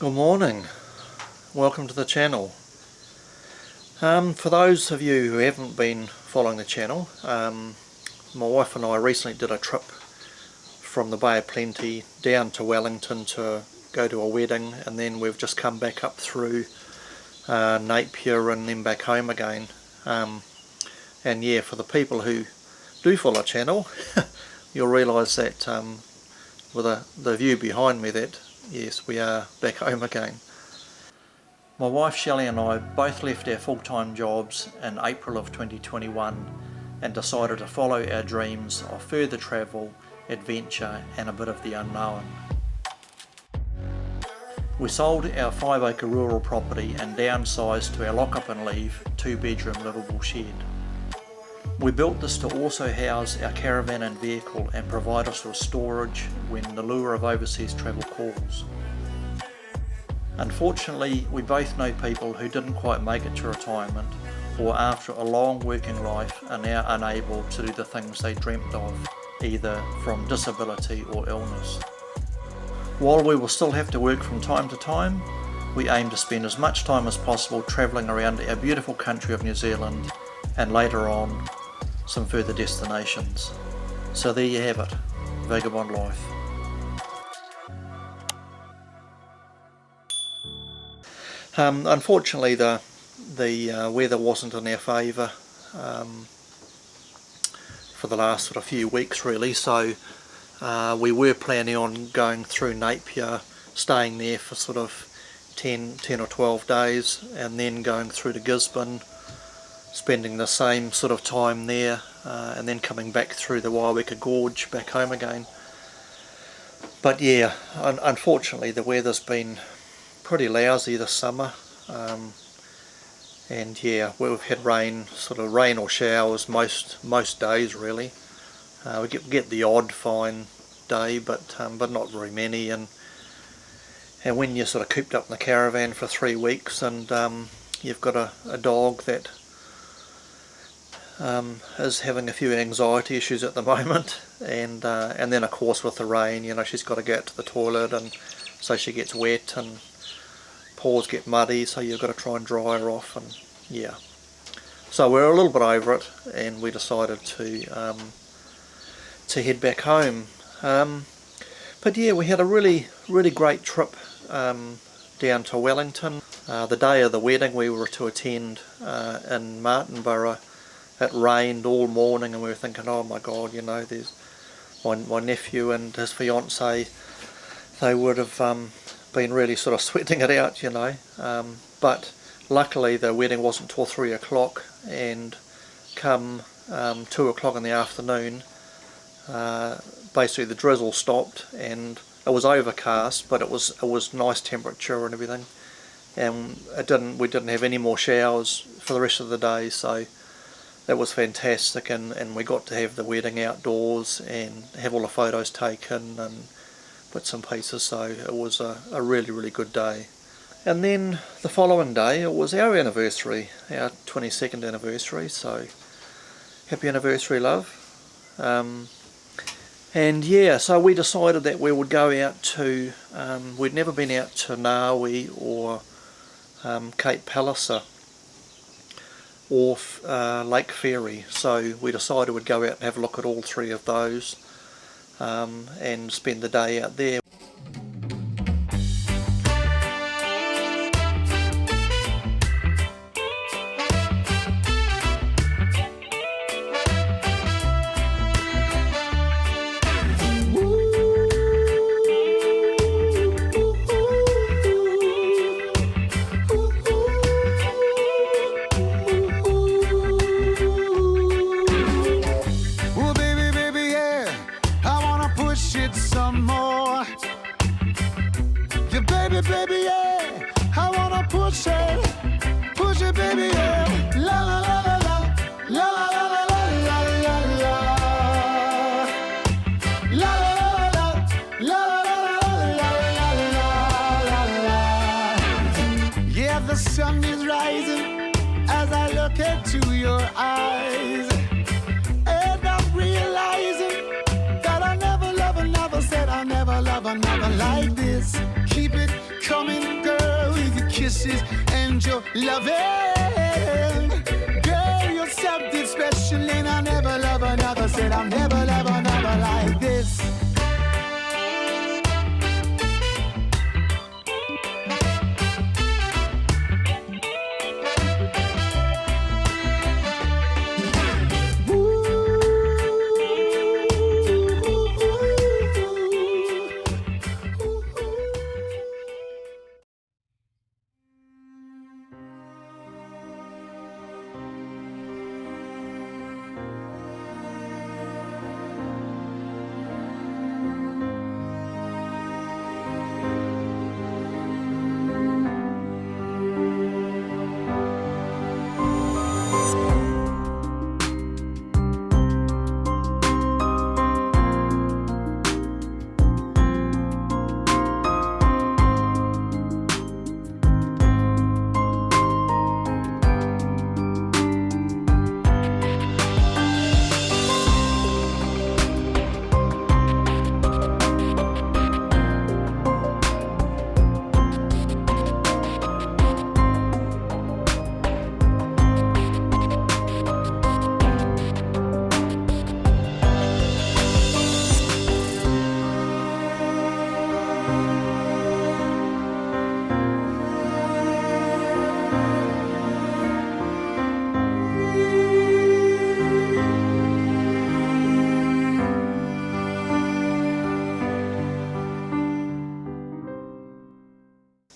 Good morning, welcome to the channel. For those of you who haven't been following the channel, my wife and I recently did a trip from the Bay of Plenty down to Wellington to go to a wedding, and then we've just come back up through Napier and then back home again. And yeah, for the people who do follow the channel, you'll realise that with the view behind me that yes, we are back home again. My wife Shelley and I both left our full-time jobs in April of 2021 and decided to follow our dreams of further travel, adventure and a bit of the unknown. We sold our 5-acre rural property and downsized to our lock-up and leave 2-bedroom livable shed. We built this to also house our caravan and vehicle and provide us with storage when the lure of overseas travel calls. Unfortunately, we both know people who didn't quite make it to retirement, or after a long working life are now unable to do the things they dreamt of, either from disability or illness. While we will still have to work from time to time, we aim to spend as much time as possible travelling around our beautiful country of New Zealand and later on some further destinations. So there you have it, Vagabond life. Unfortunately the weather wasn't in our favour for the last sort of few weeks really, so we were planning on going through Napier, staying there for sort of 10 or 12 days and then going through to Gisborne, spending the same sort of time there and then coming back through the Waireka Gorge back home again. But yeah, unfortunately the weather's been pretty lousy this summer, and yeah, we've had rain or showers most days really. We get the odd fine day, but not very many, and when you're sort of cooped up in the caravan for 3 weeks and you've got a dog that is having a few anxiety issues at the moment, and then of course with the rain, you know, she's got to go out to the toilet, and so she gets wet and paws get muddy, so you've got to try and dry her off, and yeah. So we're a little bit over it, and we decided to head back home. But yeah, we had a really great trip down to Wellington. The day of the wedding we were to attend in Martinborough. It rained all morning and we were thinking, oh my god, you know, there's my nephew and his fiancée, they would have been really sort of sweating it out, you know. But luckily the wedding wasn't till 3 o'clock, and come 2 o'clock in the afternoon, basically the drizzle stopped and it was overcast, but it was nice temperature and everything, and we didn't have any more showers for the rest of the day, so that was fantastic, and we got to have the wedding outdoors and have all the photos taken and bits and pieces, so it was a really good day. And then the following day it was our anniversary, our 22nd anniversary, so happy anniversary, love. And yeah, so we decided that we would go out to, we'd never been out to naa-wee or Cape Palliser or Lake Ferry, so we decided we'd go out and have a look at all three of those and spend the day out there. Baby, yeah, I wanna push it, baby, yeah. La la la la la, la la la la la la la la, la la la la la. Yeah, the sun is rising as I look into your eyes, and I'm realizing that I never love another, said I never love another like this. Keep it coming. kisses and your loving. Girl, you're something special, and I'll never love another. Said I'll never love another like this.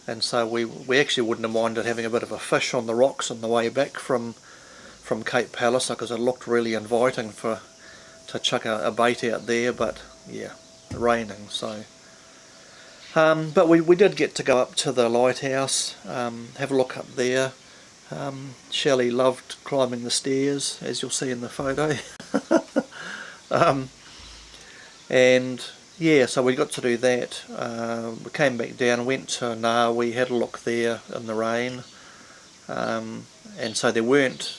And so we actually wouldn't have minded having a bit of a fish on the rocks on the way back from Cape Palliser, because it looked really inviting to chuck a bait out there, but yeah, raining. So but we did get to go up to the lighthouse, have a look up there. Shelley loved climbing the stairs, as you'll see in the photo. And yeah, so we got to do that. We came back down, went to naa-wee, had a look there in the rain. And so there weren't,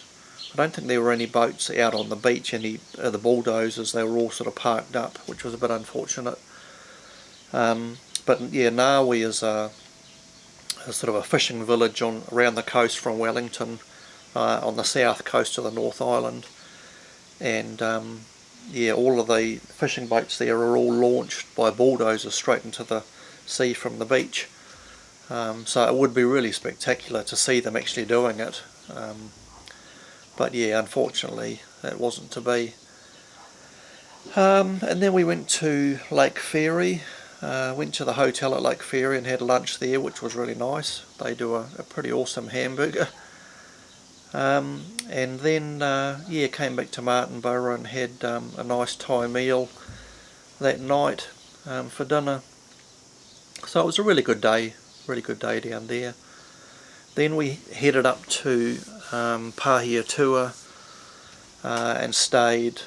I don't think there were any boats out on the beach, any of the bulldozers. They were all sort of parked up, which was a bit unfortunate. But yeah, naa-wee is a sort of a fishing village around the coast from Wellington, on the south coast of the North Island. And yeah, all of the fishing boats there are all launched by bulldozers straight into the sea from the beach. So it would be really spectacular to see them actually doing it. But yeah, unfortunately that wasn't to be. And then we went to Lake Ferry, went to the hotel at Lake Ferry and had lunch there, which was really nice. They do a pretty awesome hamburger. And then yeah, came back to Martinborough and had a nice Thai meal that night for dinner. So it was a really good day down there. Then we headed up to Pahiatua and stayed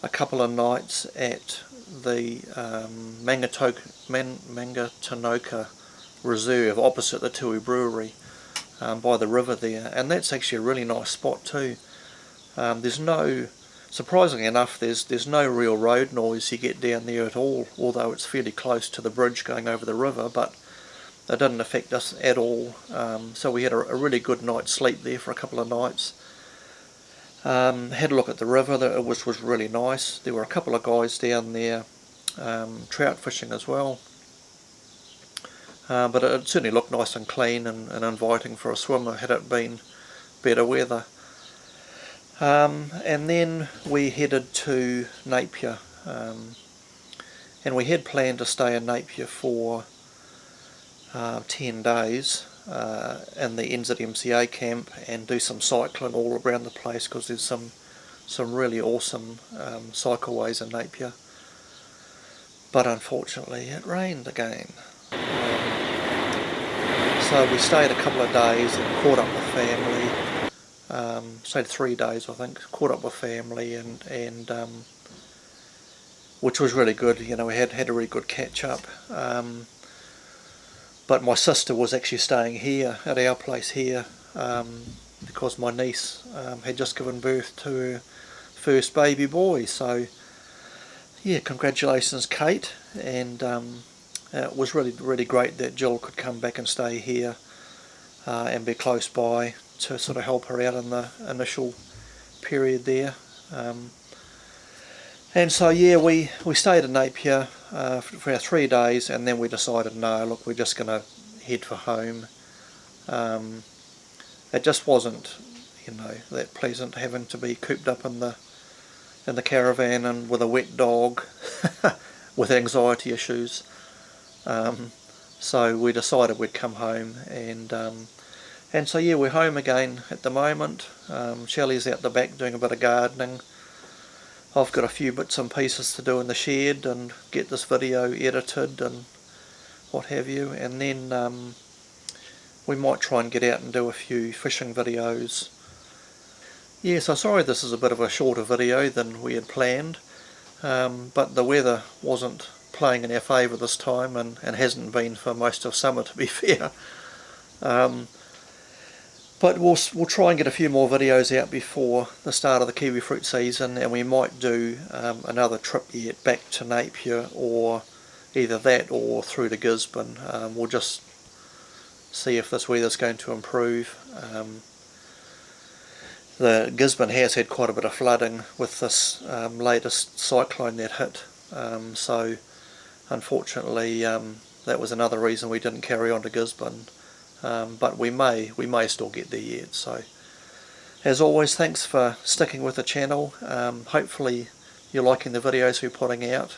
a couple of nights at the Mangatonoka Reserve opposite the Tui Brewery, by the river there, and that's actually a really nice spot too. There's no, surprisingly enough, there's no real road noise you get down there at all, although it's fairly close to the bridge going over the river, but it didn't affect us at all. So we had a really good night's sleep there for a couple of nights. Had a look at the river, which was really nice. There were a couple of guys down there trout fishing as well. But it certainly looked nice and clean and inviting for a swimmer had it been better weather. And then we headed to Napier, and we had planned to stay in Napier for 10 days in the NZMCA camp and do some cycling all around the place, because there's some really awesome cycleways in Napier. But unfortunately it rained again. So we stayed a couple of days and caught up with family. Stayed 3 days, I think. Caught up with family and which was really good. You know, we had a really good catch up. But my sister was actually staying here at our place here because my niece had just given birth to her first baby boy. So yeah, congratulations, Kate, and it was really great that Jill could come back and stay here and be close by to sort of help her out in the initial period there. And so yeah, we stayed in Napier for our 3 days, and then we decided, no, look, we're just going to head for home. It just wasn't, that pleasant having to be cooped up in the caravan and with a wet dog with anxiety issues. So we decided we'd come home, and so yeah, we're home again at the moment. Shelley's out the back doing a bit of gardening. I've got a few bits and pieces to do in the shed and get this video edited and what have you, and then we might try and get out and do a few fishing videos. Yeah, so sorry this is a bit of a shorter video than we had planned, but the weather wasn't playing in our favour this time, and hasn't been for most of summer, to be fair. But we'll try and get a few more videos out before the start of the kiwi fruit season, and we might do another trip yet back to Napier, or either that or through to Gisborne. We'll just see if this weather's going to improve. The Gisborne has had quite a bit of flooding with this latest cyclone that hit, so unfortunately that was another reason we didn't carry on to Gisborne. But we may still get there yet. So as always, thanks for sticking with the channel. Hopefully you're liking the videos we're putting out,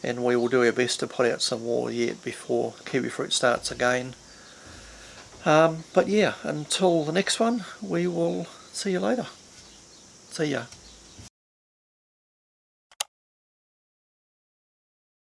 and we will do our best to put out some more yet before kiwi fruit starts again. But yeah, until the next one, we will see you later. See ya.